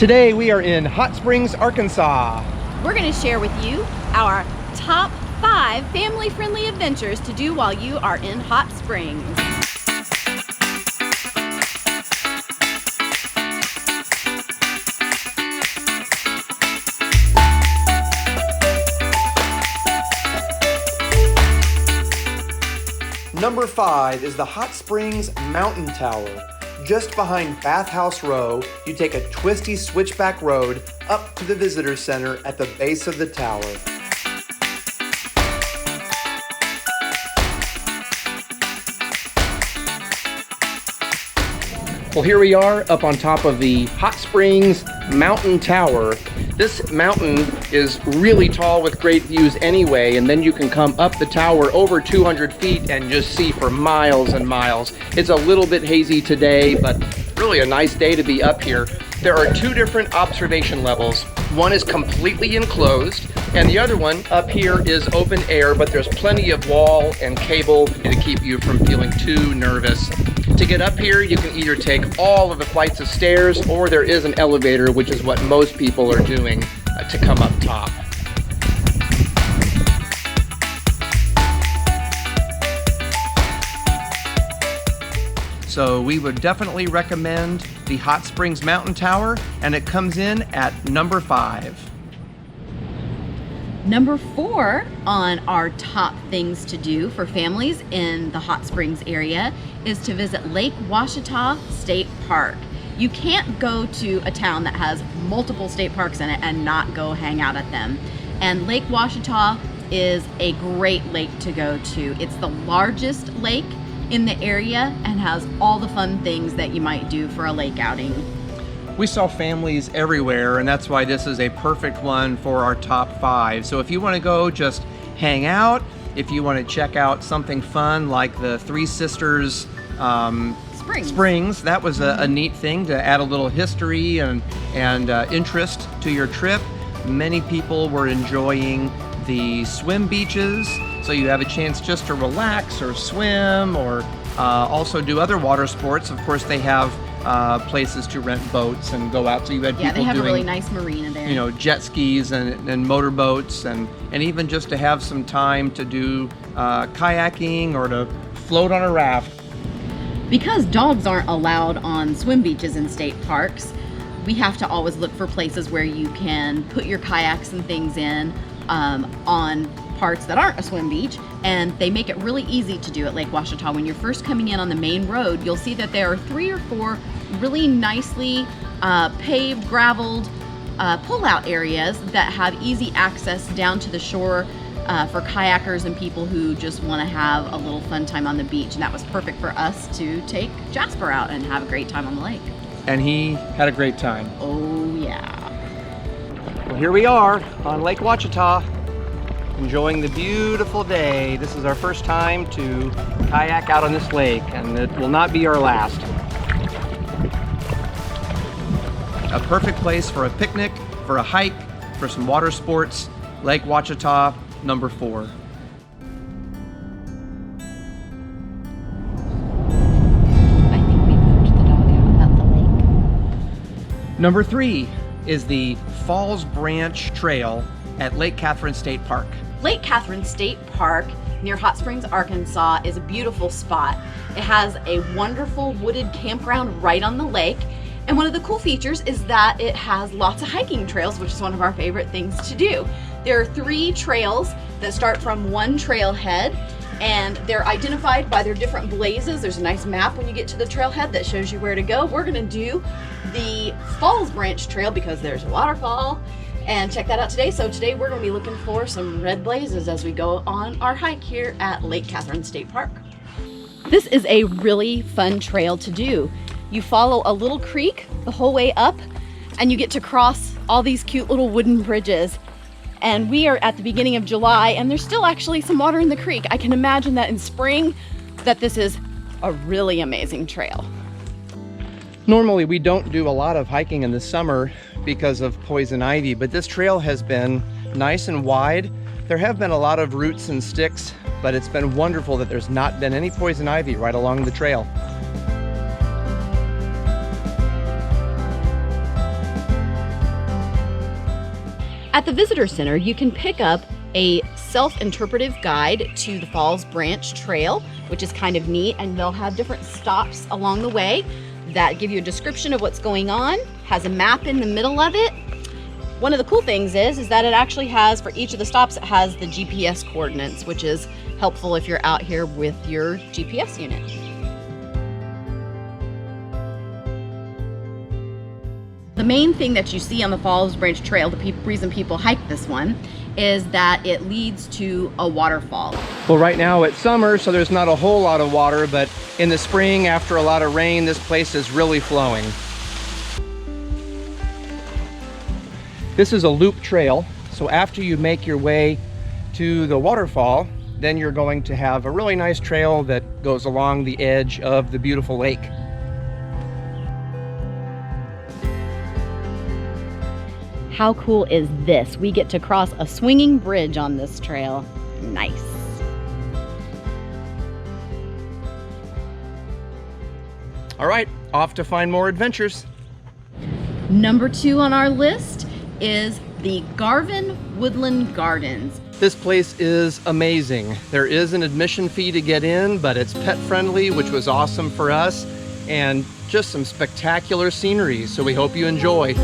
Today we are in Hot Springs, Arkansas. We're going to share with you our top 5 family-friendly adventures to do while you are in Hot Springs. Number 5 is the Hot Springs Mountain Tower. Just behind Bathhouse Row, you take a twisty switchback road up to the visitor center at the base of the tower. Well, here we are up on top of the Hot Springs Mountain Tower. This mountain is really tall with great views anyway, and then you can come up the tower over 200 feet and just see for miles and miles. It's a little bit hazy today, but really a nice day to be up here. There are 2 different observation levels. One is completely enclosed, and the other one up here is open air, but there's plenty of wall and cable to keep you from feeling too nervous. To get up here, you can either take all of the flights of stairs, or there is an elevator, which is what most people are doing to come up top. So we would definitely recommend the Hot Springs Mountain Tower, and it comes in at number 5. Number 4 on our top things to do for families in the Hot Springs area is to visit Lake Ouachita State Park. You can't go to a town that has multiple state parks in it and not go hang out at them. And Lake Ouachita is a great lake to go to. It's the largest lake in the area and has all the fun things that you might do for a lake outing. We saw families everywhere, and that's why this is a perfect one for our top 5. So if you want to go just hang out, if you want to check out something fun like the Three Sisters Springs, that was a neat thing to add a little history and interest to your trip. Many people were enjoying the swim beaches, so you have a chance just to relax or swim or also do other water sports. Of course, they have places to rent boats and go out. So you had people they have doing, a really nice marina there. You know, jet skis and motorboats and even just to have some time to do kayaking or to float on a raft. Because dogs aren't allowed on swim beaches in state parks, we have to always look for places where you can put your kayaks and things in on parts that aren't a swim beach, and they make it really easy to do at Lake Ouachita. When you're first coming in on the main road, you'll see that there are 3 or 4 really nicely paved, graveled pull-out areas that have easy access down to the shore for kayakers and people who just want to have a little fun time on the beach. And that was perfect for us to take Jasper out and have a great time on the lake. And he had a great time. Oh yeah. Well, here we are on Lake Ouachita, enjoying the beautiful day. This is our first time to kayak out on this lake, and it will not be our last. A perfect place for a picnic, for a hike, for some water sports. Lake Ouachita, number 4. I think we moved the dog out about the lake. Number 3 is the Falls Branch Trail at Lake Catherine State Park. Lake Catherine State Park near Hot Springs, Arkansas is a beautiful spot. It has a wonderful wooded campground right on the lake. And one of the cool features is that it has lots of hiking trails, which is one of our favorite things to do. There are 3 trails that start from one trailhead, and they're identified by their different blazes. There's a nice map when you get to the trailhead that shows you where to go. We're gonna do the Falls Branch Trail because there's a waterfall, and check that out today. So today we're gonna be looking for some red blazes as we go on our hike here at Lake Catherine State Park. This is a really fun trail to do. You follow a little creek the whole way up, and you get to cross all these cute little wooden bridges. And we are at the beginning of July, and there's still actually some water in the creek. I can imagine that in spring, that this is a really amazing trail. Normally we don't do a lot of hiking in the summer because of poison ivy, but this trail has been nice and wide. There have been a lot of roots and sticks, but it's been wonderful that there's not been any poison ivy right along the trail. At the Visitor Center, you can pick up a self-interpretive guide to the Falls Branch Trail, which is kind of neat, and they'll have different stops along the way that give you a description of what's going on, has a map in the middle of it. One of the cool things is that it actually has, for each of the stops, it has the GPS coordinates, which is helpful if you're out here with your GPS unit. The main thing that you see on the Falls Branch Trail, the reason people hike this one, is that it leads to a waterfall. Well, right now it's summer, so there's not a whole lot of water, but in the spring, after a lot of rain, this place is really flowing. This is a loop trail, so after you make your way to the waterfall, then you're going to have a really nice trail that goes along the edge of the beautiful lake. How cool is this? We get to cross a swinging bridge on this trail. Nice. All right, off to find more adventures. Number 2 on our list is the Garvin Woodland Gardens. This place is amazing. There is an admission fee to get in, but it's pet friendly, which was awesome for us, and just some spectacular scenery, so we hope you enjoy.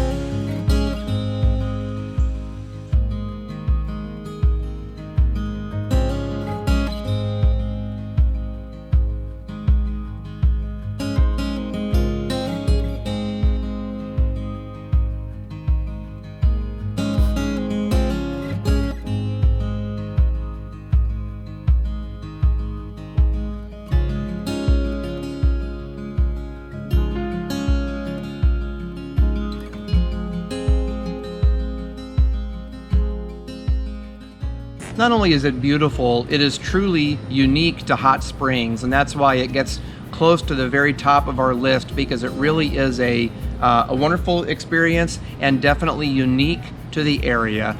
Not only is it beautiful, it is truly unique to Hot Springs, and that's why it gets close to the very top of our list, because it really is a wonderful experience and definitely unique to the area.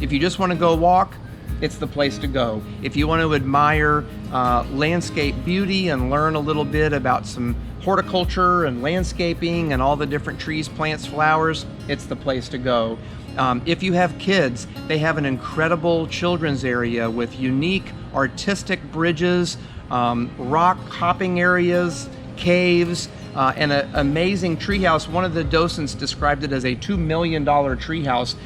If you just want to go walk, it's the place to go. If you want to admire landscape beauty and learn a little bit about some horticulture and landscaping and all the different trees, plants, flowers, it's the place to go. If you have kids, they have an incredible children's area with unique artistic bridges, rock hopping areas, caves, and an amazing treehouse. One of the docents described it as a $2 million treehouse.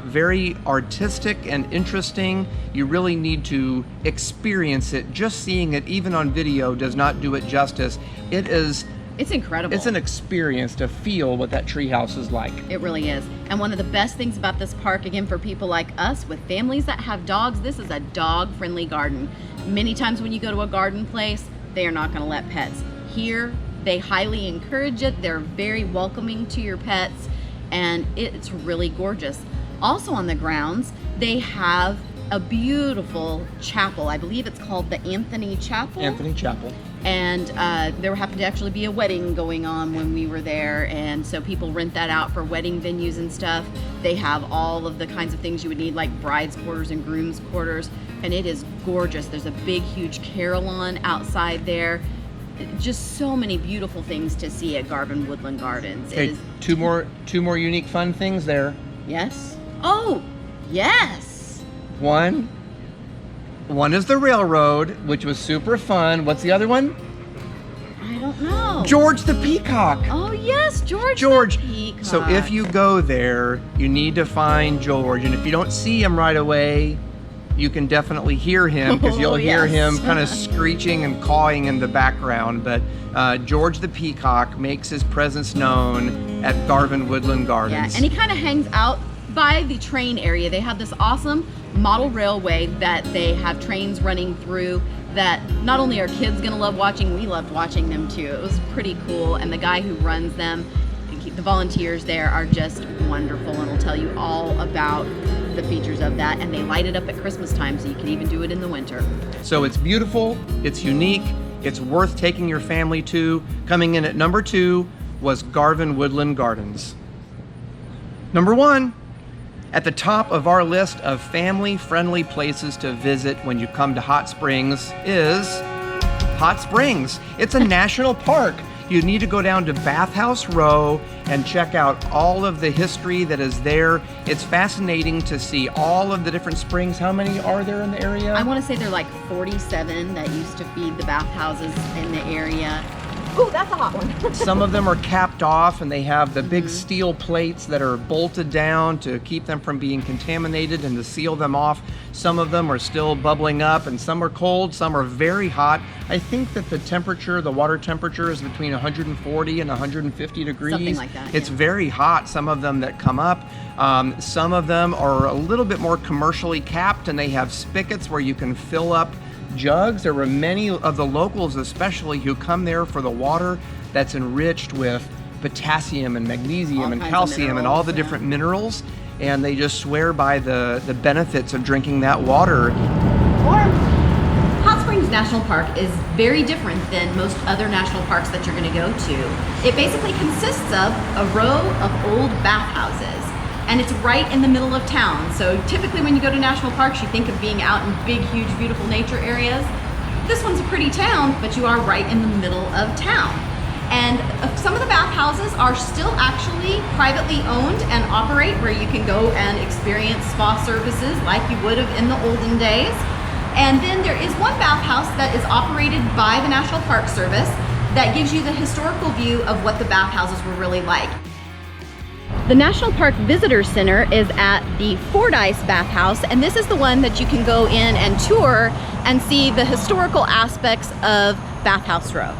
Very artistic and interesting. You really need to experience it. Just seeing it, even on video, does not do it justice. It's incredible. It's an experience to feel what that treehouse is like. It really is. And one of the best things about this park, again, for people like us with families that have dogs, this is a dog-friendly garden. Many times when you go to a garden place, they are not going to let pets. Here, they highly encourage it. They're very welcoming to your pets, and it's really gorgeous. Also on the grounds, they have a beautiful chapel. I believe it's called the Anthony Chapel. Anthony Chapel. And there happened to actually be a wedding going on when we were there, and so people rent that out for wedding venues and stuff. They have all of the kinds of things you would need, like bride's quarters and groom's quarters, and it is gorgeous. There's a big, huge carillon outside there. Just so many beautiful things to see at Garvin Woodland Gardens. Okay, two more unique fun things there. Yes. Oh, yes. One is the railroad, which was super fun. What's the other one? I don't know. George the Peacock. Oh yes, George the Peacock. So if you go there, you need to find George, and if you don't see him right away, you can definitely hear him, because you'll hear him kind of screeching and cawing in the background. But George the Peacock makes his presence known at Garvin Woodland Gardens. Yeah, and he kind of hangs out by the train area. They have this awesome model railway that they have trains running through that not only are kids gonna love watching, we loved watching them too. It was pretty cool, and the guy who runs them, the volunteers there are just wonderful, and will tell you all about the features of that, and they light it up at Christmas time, so you can even do it in the winter. So it's beautiful, it's unique, it's worth taking your family to. Coming in at number 2 was Garvin Woodland Gardens. Number 1, at the top of our list of family-friendly places to visit when you come to Hot Springs is Hot Springs. It's a national park. You need to go down to Bathhouse Row and check out all of the history that is there. It's fascinating to see all of the different springs. How many are there in the area? I want to say there are like 47 that used to feed the bathhouses in the area. Ooh, that's a hot one. Some of them are capped off and they have the big steel plates that are bolted down to keep them from being contaminated and to seal them off. Some of them are still bubbling up and some are cold, some are very hot. I think that the temperature, the water temperature is between 140 and 150 degrees. Something like that, It's yeah. very hot, some of them that come up. Some of them are a little bit more commercially capped and they have spigots where you can fill up jugs. There were many of the locals especially who come there for the water that's enriched with potassium and magnesium All and kinds of calcium and all the minerals, different minerals, and they just swear by the benefits of drinking that water. Hot Springs National Park is very different than most other national parks that you're going to go to. It basically consists of a row of old bathhouses. And it's right in the middle of town. So typically when you go to national parks, you think of being out in big, huge, beautiful nature areas. This one's a pretty town, but you are right in the middle of town. And some of the bathhouses are still actually privately owned and operate, where you can go and experience spa services like you would have in the olden days. And then there is one bathhouse that is operated by the National Park Service that gives you the historical view of what the bathhouses were really like. The National Park Visitor Center is at the Fordyce Bathhouse, and this is the one that you can go in and tour and see the historical aspects of Bathhouse Row.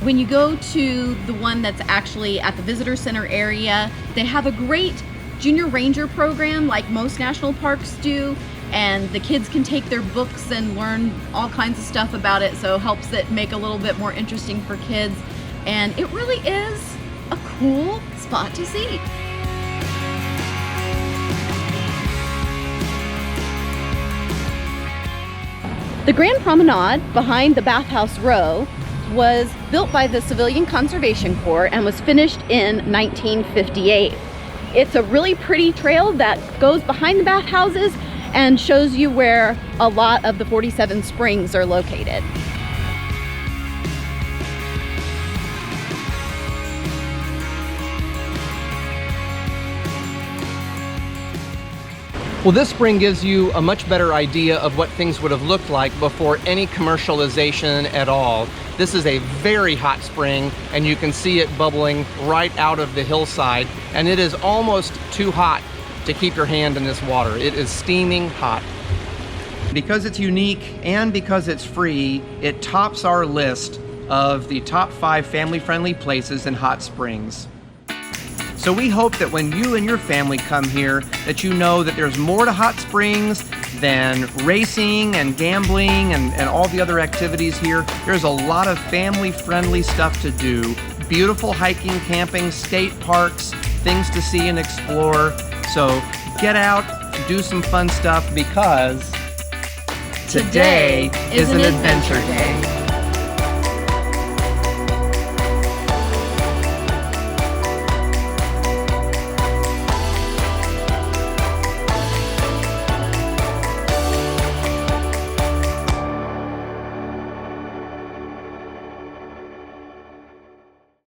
When you go to the one that's actually at the visitor center area, they have a great junior ranger program like most national parks do, and the kids can take their books and learn all kinds of stuff about it, so it helps it make a little bit more interesting for kids, and it really is a cool spot to see. The Grand Promenade behind the Bathhouse Row was built by the Civilian Conservation Corps and was finished in 1958. It's a really pretty trail that goes behind the bathhouses and shows you where a lot of the 47 springs are located. Well, this spring gives you a much better idea of what things would have looked like before any commercialization at all. This is a very hot spring, and you can see it bubbling right out of the hillside, and it is almost too hot to keep your hand in this water. It is steaming hot. Because it's unique and because it's free, it tops our list of the top 5 family-friendly places in Hot Springs. So we hope that when you and your family come here, that you know that there's more to Hot Springs than racing and gambling and all the other activities here. There's a lot of family-friendly stuff to do. Beautiful hiking, camping, skate parks, things to see and explore. So get out, do some fun stuff, because today is an adventure day.